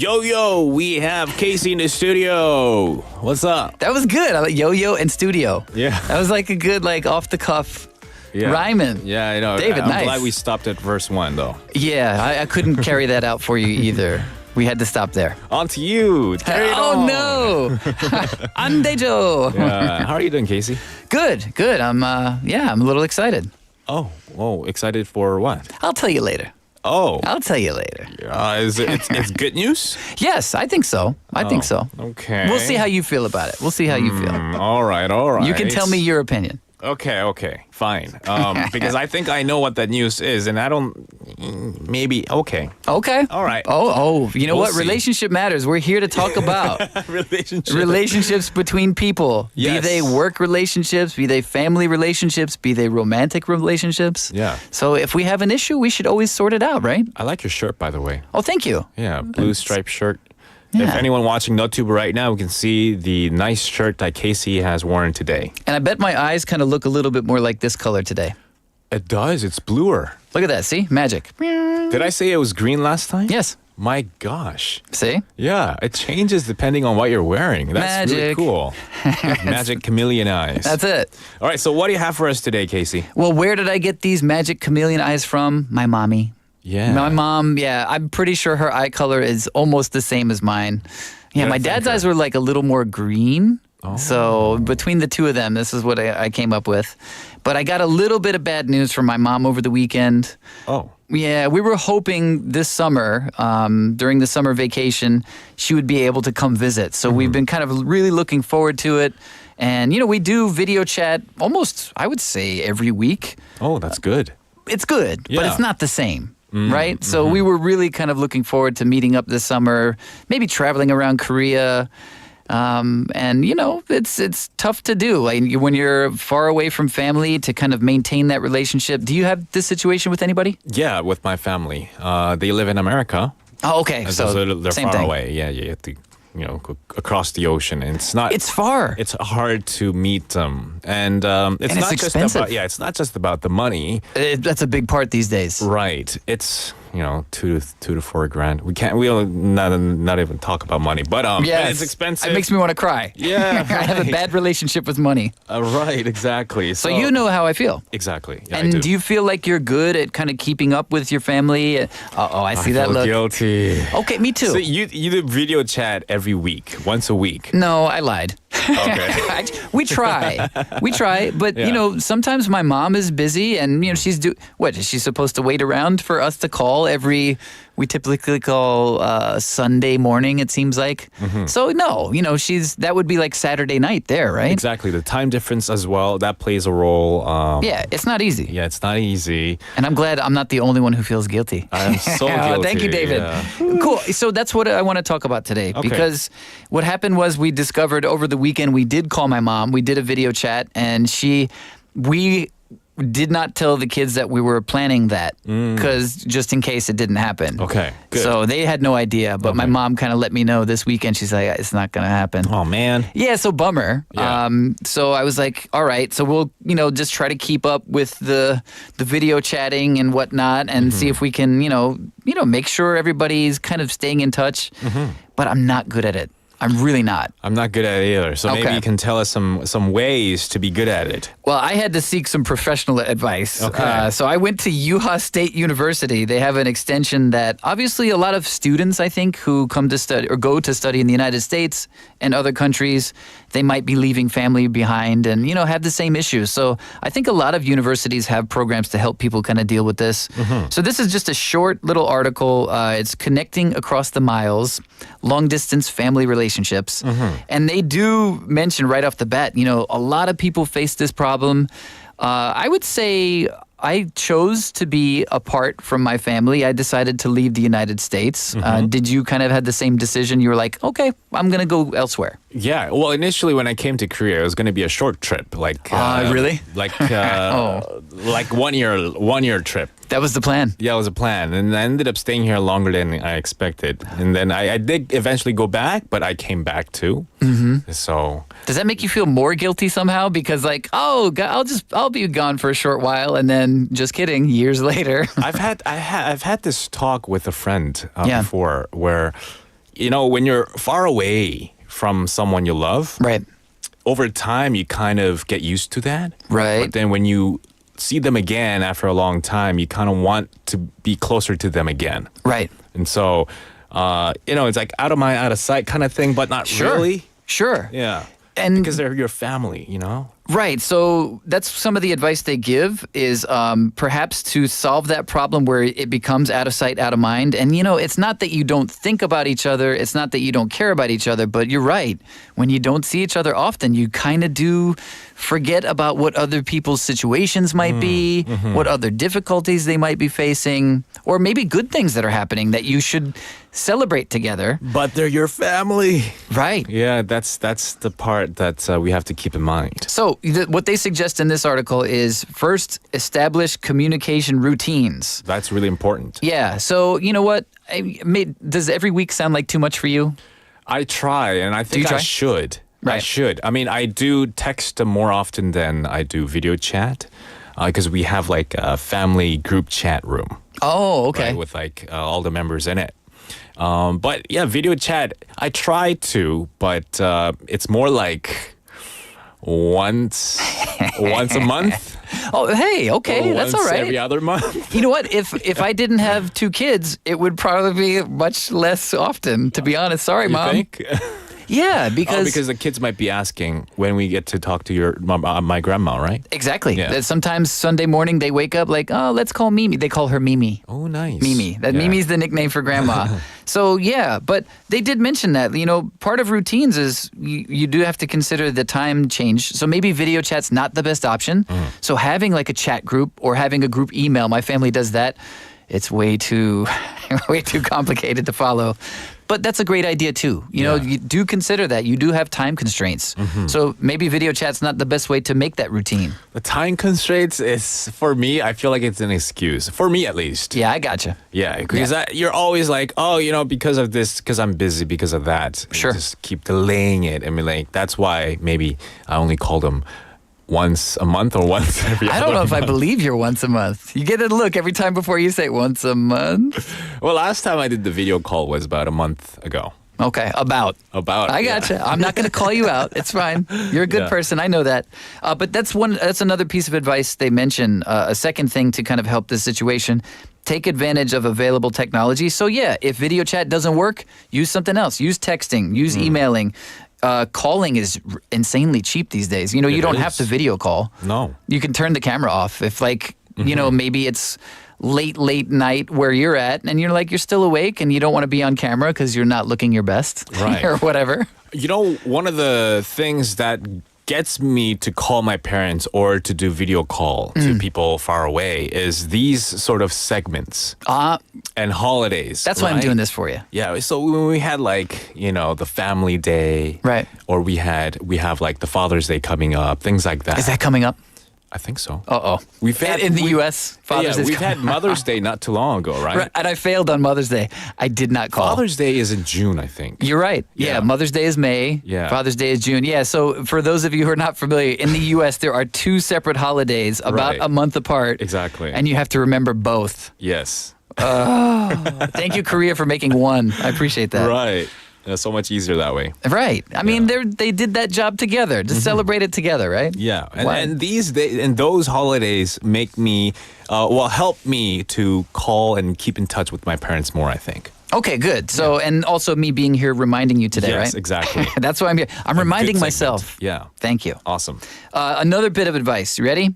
Yo, we have Casey in the studio. What's up? That was good. I like yo-yo and studio. Yeah. That was like a good, off-the-cuff rhyming. Yeah, I know. David, I'm nice. glad we stopped at verse 1, though. Yeah, I couldn't carry that out for you either. We had to stop there. On to you. Carry it Oh, on. no. 안 되죠. Yeah. How are you doing, Casey? Good. I'm a little excited. Oh, excited for what? I'll tell you later. Oh. I'll tell you later. It's good news? Yes, I think so. I think so. Okay. We'll see how you feel about it. We'll see how you feel. All right. You can tell me your opinion. Okay, fine. Because I think I know what that news is, and I don't. Maybe okay. Okay. All right. Oh, you know We'll what? see. Relationship matters. We're here to talk about relationships between people. Yes. Be they work relationships, be they family relationships, be they romantic relationships. Yeah. So if we have an issue, we should always sort it out, right? I like your shirt, by the way. Oh, thank you. Yeah, blue striped shirt. Yeah. If anyone watching NoTube right now, we can see the nice shirt that Casey has worn today. And I bet my eyes kind of look a little bit more like this color today. It does. It's bluer. Look at that. See? Magic. Did I say it was green last time? Yes. My gosh. See? Yeah, it changes depending on what you're wearing. That's really Magic. cool. Magic chameleon eyes. That's it. All right, so what do you have for us today, Casey? Well, where did I get these magic chameleon eyes from? My mommy. Yeah. My mom, I'm pretty sure her eye color is almost the same as mine. Yeah, my dad's eyes were like a little more green. Oh. So between the two of them, this is what I came up with. But I got a little bit of bad news from my mom over the weekend. Oh. Yeah, we were hoping this summer, during the summer vacation, she would be able to come visit. So we've been kind of really looking forward to it. And, we do video chat almost, I would say, every week. Oh, that's good. It's good, but Yeah. it's not the same. Right? So we were really kind of looking forward to meeting up this summer, maybe traveling around Korea. And, it's tough to do. Like, when you're far away from family to kind of maintain that relationship. Do you have this situation with anybody? Yeah, with my family. They live in America. Oh, okay. So they're same far thing. away. Yeah, you have to, go across the ocean. And It's far. It's hard to meet them, and it's And not it's just expensive. about it's not just about the money, That's a big part these days. right? It's two to four grand. We'll not even talk about money, but Yeah, it's expensive. It makes me want to cry. Yeah, I have a right. bad relationship with money. Right, exactly. So you know how I feel. exactly. Yeah, I And do. do you feel like you're good at kind of keeping up with your family? I see that feel look. guilty. Okay, me too. So you do video chat every week, once a week. No, I lied. Okay. We try, but Yeah. sometimes my mom is busy, and what is she supposed to wait around for us to call every? We typically call Sunday morning. It seems like. So no, that would be like Saturday night there, right? Exactly. The time difference as well, that plays a role. Yeah, it's not easy. Yeah, it's not easy. And I'm glad I'm not the only one who feels guilty. I'm so guilty. Thank you, David. Yeah. Cool. So that's what I want to talk about today. Okay. Because what happened was we discovered over the weekend, we did call my mom. We did a video chat, and we did not tell the kids that we were planning that, because just in case it didn't happen. Okay, good. So they had no idea, but my mom kind of let me know this weekend. She's like, it's not going to happen. Oh man. Yeah, so bummer. Yeah. So I was like, all right, so we'll, just try to keep up with the video chatting and whatnot, and see if we can, make sure everybody's kind of staying in touch. But I'm not good at it. I'm really not. I'm not good at it either. So maybe Okay. you can tell us some ways to be good at it. Well, I had to seek some professional advice. Okay. So I went to Yuha State University. They have an extension that obviously a lot of students, I think, who come to study or go to study in the United States and other countries, they might be leaving family behind and, have the same issues. So I think a lot of universities have programs to help people kind of deal with this. So this is just a short little article. It's Connecting Across the Miles, Long Distance Family Relationships. And they do mention right off the bat, a lot of people face this problem. I would say I chose to be apart from my family. I decided to leave the United States. Did you kind of have the same decision? You were like, okay, I'm going to go elsewhere. Yeah. Well, initially when I came to Korea, it was going to be a short trip, like Really? like like 1 year trip. That was the plan. Yeah, it was a plan, and I ended up staying here longer than I expected. And then I did eventually go back, but I came back too. So Does that make you feel more guilty somehow? Because like, oh, God, I'll be gone for a short while, and then just kidding, years later. I've had this talk with a friend Yeah. before, where when you're far away from someone you love, Right. over time you kind of get used to that. Right. But then when you see them again after a long time, you kind of want to be closer to them again. Right. And so, it's like out of mind, out of sight kind of thing, but not really. Sure. Yeah. And because they're your family, right. So that's some of the advice they give is perhaps to solve that problem where it becomes out of sight, out of mind. And, it's not that you don't think about each other. It's not that you don't care about each other. But you're right. When you don't see each other often, you kind of do forget about what other people's situations might be, what other difficulties they might be facing, or maybe good things that are happening that you should celebrate together. But they're your family. Right. Yeah, that's the part that we have to keep in mind. So what they suggest in this article is first, establish communication routines. That's really important. Yeah. So you know what? Does every week sound like too much for you? I try, and I think I should. Right. I should. I mean, I do text more often than I do video chat because we have like a family group chat room. Oh, okay. Right, with like all the members in it. But yeah, video chat, I try to, but it's more like once a month. Oh, hey, okay, that's all right. Every other month. You know what? If I didn't have 2 kids, it would probably be much less often, to be honest. Sorry, You Mom. think? Yeah, because the kids might be asking when we get to talk to your my grandma, right? exactly. Yeah. That sometimes Sunday morning they wake up like, oh, let's call Mimi. They call her Mimi. Oh, nice. Mimi. That Yeah. Mimi's the nickname for grandma. So yeah, but they did mention that, part of routines is you do have to consider the time change. So maybe video chat's not the best option. So having like a chat group or having a group email, my family does that. It's way too complicated to follow. But that's a great idea too. You do consider that. You do have time constraints. So maybe video chat's not the best way to make that routine. The time constraints is, for me, I feel like it's an excuse. For me, at least. Yeah, I gotcha. Yeah, because you're always like, oh, because of this, because I'm busy, because of that. Sure. You just keep delaying it. I mean, like, that's why maybe I only call them once a month or once every other I don't know if I month. believe you're once a month. You get a look every time before you say once a month. Well, last time I did the video call was about a month ago. Okay, about. I yeah. gotcha. I'm not going to call you out. It's fine. You're a good Yeah. person. I know that. But that's another piece of advice they mention. A second thing to kind of help this situation. Take advantage of available technology. So yeah, if video chat doesn't work, use something else. Use texting. Use emailing. Calling is insanely cheap these days. You don't have is. to video call. No. You can turn the camera off. If maybe it's late night where you're at and you're still awake and you don't want to be on camera because you're not looking your best Right. or whatever. One of the things that gets me to call my parents or to do video call to people far away is these sort of segments and holidays. That's why I'm right? doing this for you. Yeah, so when we had the family day, Right. Or we have like the Father's Day coming up, things like that. Is that coming up? I think so. Uh-oh. We've had in the U.S., Father's Day. we've had Mother's Day not too long ago, right? Right, and I failed on Mother's Day. I did not call. Father's Day is in June, I think. You're right. Yeah, Yeah. Mother's Day is May. Yeah. Father's Day is June. Yeah, so for those of you who are not familiar, in the U.S., there are 2 separate holidays about Right. a month apart. Exactly. And you have to remember both. Yes. Thank you, Korea, for making one. I appreciate that. Right. It's so much easier that way. Right. I mean, they did that job together to celebrate it together, right? Yeah, and, Wow. and these days and those holidays make me, help me to call and keep in touch with my parents more, I think. Okay, good. So, and also me being here reminding you today, Yes, right? exactly. That's why I'm here. I'm reminding Good myself. segment. Yeah. Thank you. Awesome. Another bit of advice. You ready?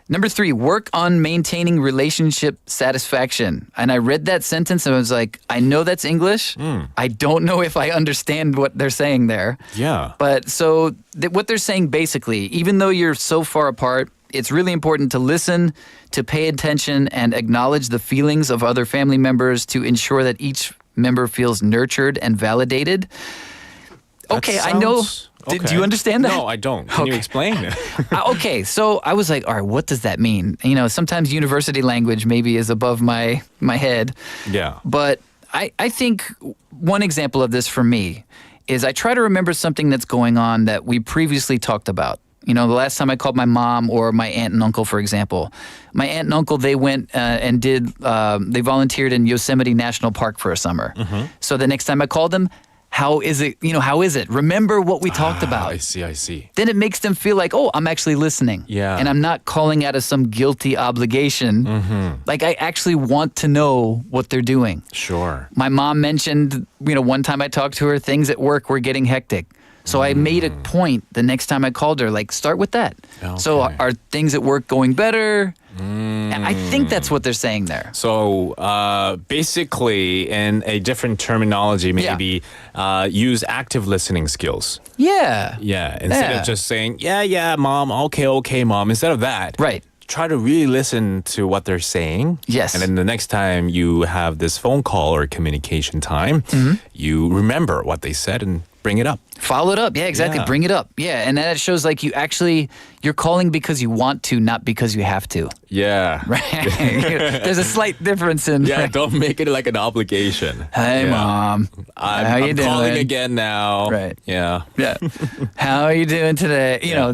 Number 3, work on maintaining relationship satisfaction. And I read that sentence and I was like, I know that's English. I don't know if I understand what they're saying there. Yeah. But so what they're saying basically, even though you're so far apart, it's really important to listen, to pay attention, and acknowledge the feelings of other family members to ensure that each member feels nurtured and validated. Okay, I know. Do Okay. you understand that? No, I don't. Can you Okay. explain? Okay, so I was like, all right, what does that mean? Sometimes university language maybe is above my head. Yeah. But I think one example of this for me is I try to remember something that's going on that we previously talked about. You know, the last time I called my mom or my aunt and uncle, for example, my aunt and uncle, they went and they volunteered in Yosemite National Park for a summer. So the next time I called them, how is it? You know, how is it? Remember what we talked about. I see. Then it makes them feel like, oh, I'm actually listening. Yeah. And I'm not calling out of some guilty obligation. Like I actually want to know what they're doing. Sure. My mom mentioned, you know, one time I talked to her, things at work were getting hectic. So I made a point the next time I called her, like, start with that. Okay. So are things at work going better? And I think that's what they're saying there. So basically, in a different terminology, maybe use active listening skills. Yeah. Yeah. Instead of just saying, yeah, mom, okay, mom. Instead of that. Right. Try to really listen to what they're saying. Yes. And then the next time you have this phone call or communication time, you remember what they said and bring it up. Follow it up. Yeah, exactly. Yeah. Bring it up. Yeah. And then it shows like you're calling because you want to, not because you have to. Yeah. Right. There's a slight difference in. Yeah, right? don't make it like an obligation. Hey, Yeah. Mom. How you I'm doing? calling again now. Right. Yeah. Yeah. How are you doing today? You know,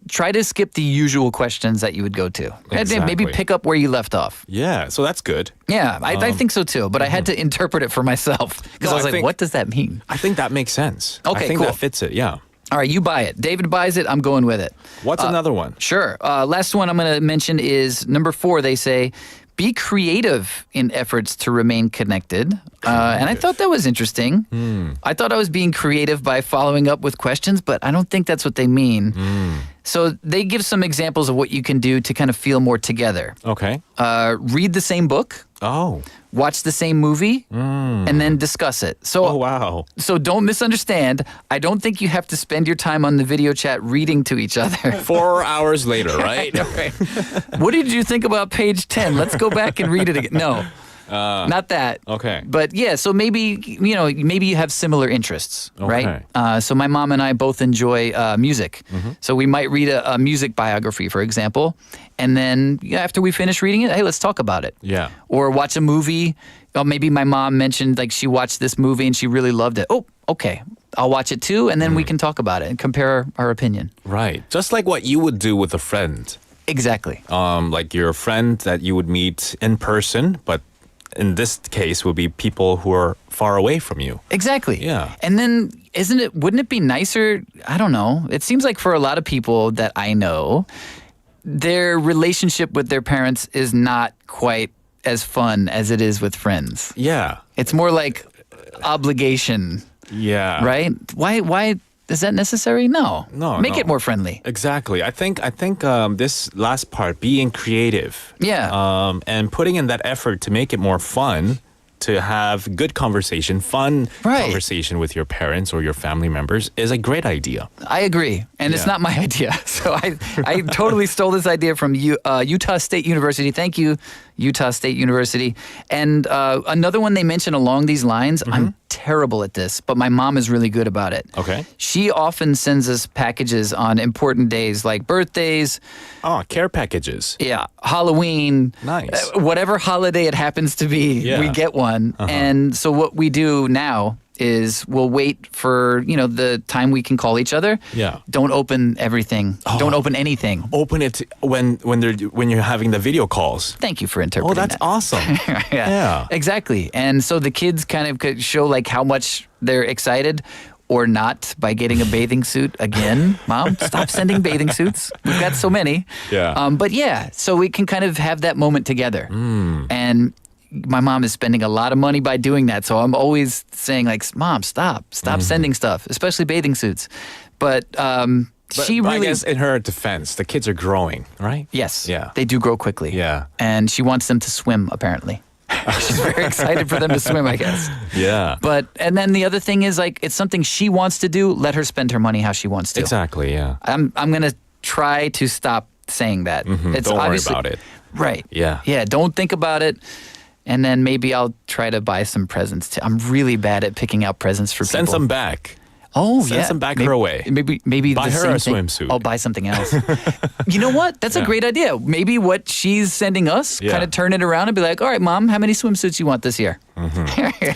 try to skip the usual questions that you would go to. And then maybe Exactly. pick up where you left off. Yeah. So that's good. Yeah, I think so too. But I had to interpret it for myself because No, I was I like, think- what does that mean? I think that makes sense. Okay, I think cool. that fits it. Yeah. All right, you buy it. David buys it. I'm going with it. What's another one? Sure. Last one I'm going to mention is number 4. They say, be creative in efforts to remain connected. And I thought that was interesting. I thought I was being creative by following up with questions, but I don't think that's what they mean. So they give some examples of what you can do to kind of feel more together. Okay. Read the same book, Oh. watch the same movie, and then discuss it. So Oh, wow. So don't misunderstand. I don't think you have to spend your time on the video chat reading to each other. 4 hours later, right? Right. What did you think about page 10? Let's go back and read it again. No, not that. Okay. But yeah, so maybe you have similar interests, right? So my mom and I both enjoy music. So we might read a music biography, for example, and then after we finish reading it, hey, let's talk about it. Yeah. Or watch a movie. Or maybe my mom mentioned like she watched this movie and she really loved it. Oh, okay. I'll watch it too, and then we can talk about it and compare our opinion. Right. Just like what you would do with a friend. Exactly. Like your friend that you would meet in person, but in this case would be people who are far away from you. Exactly. Yeah. And then wouldn't it be nicer? I don't know. It seems like for a lot of people that I know, their relationship with their parents is not quite as fun as it is with friends. Yeah. It's more like obligation, Yeah. right? Why is that necessary? No. Make no. it more friendly. Exactly. I think this last part, being creative. Yeah. And putting in that effort to make it more fun, to have good conversation, fun Right. conversation with your parents or your family members is a great idea. I agree. And it's Yeah. not my idea. So I totally stole this idea from Utah State University. Thank you, Utah State University. And another one they mention along these lines, I'm terrible at this, but my mom is really good about it. Okay. She often sends us packages on important days like birthdays, Oh, care packages. yeah, Halloween, Nice. whatever holiday it happens to be, Yeah. we get one. And so what we do now is we'll wait for, the time we can call each other. Yeah. Don't open everything. Don't open anything. Open it when you're having the video calls. Thank you for interpreting Oh, that's that. awesome. Yeah. Exactly. And so the kids kind of could show like how much they're excited or not by getting a bathing suit again. Mom, stop sending bathing suits. We've got so many. Yeah. But yeah, so we can kind of have that moment together. And my mom is spending a lot of money by doing that. So I'm always saying like, Mom, stop sending stuff, especially bathing suits. But she But really, I guess in her defense, the kids are growing, right? yes, Yeah. they do grow quickly. Yeah. And she wants them to swim, apparently. She's very excited for them to swim, I guess. Yeah. And then the other thing is like, it's something she wants to do. Let her spend her money how she wants to. Exactly. Yeah. I'm going to try to stop saying that. It's Don't worry obviously- about it. Right. Yeah. Yeah. Don't think about it. And then maybe I'll try to buy some presents too. I'm really bad at picking out presents for Send people. some back. Oh, Send yeah. some back maybe, her way. Maybe Buy the her same a thing. swimsuit. I'll buy something else. You know what? That's a Yeah. great idea. Maybe what she's sending us, Yeah. kind of turn it around and be like, all right, Mom, how many swimsuits you want this year?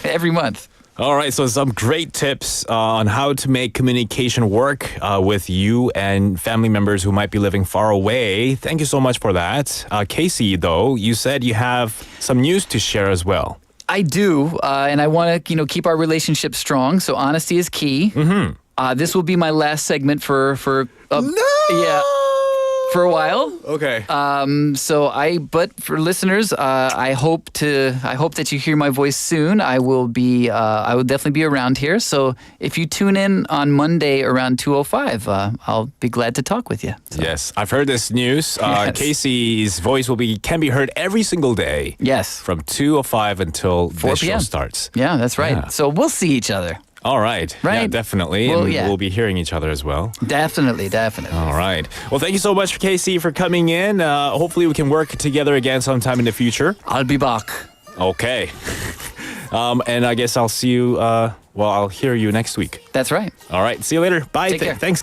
Every month. All right, so some great tips on how to make communication work with you and family members who might be living far away. Thank you so much for that. Casey, though, you said you have some news to share as well. I do, and I want to keep our relationship strong. So honesty is key. Mm-hmm. This will be my last segment for a while. Okay. But for listeners, I hope that you hear my voice soon. I will definitely be around here. So if you tune in on Monday around 2:05, I'll be glad to talk with you. So. Yes, I've heard this news. Yes. Casey's voice can be heard every single day. Yes. From 2:05 until 4 this show p.m. starts. Yeah, that's right. Yeah. So we'll see each other. All right. Right? Yeah, definitely. Well, and yeah. we'll be hearing each other as well. Definitely. All right. Well, thank you so much, Casey, for coming in. Hopefully we can work together again sometime in the future. I'll be back. Okay. And I guess I'll see you, I'll hear you next week. That's right. All right. See you later. Bye. Take care. Thanks, Casey.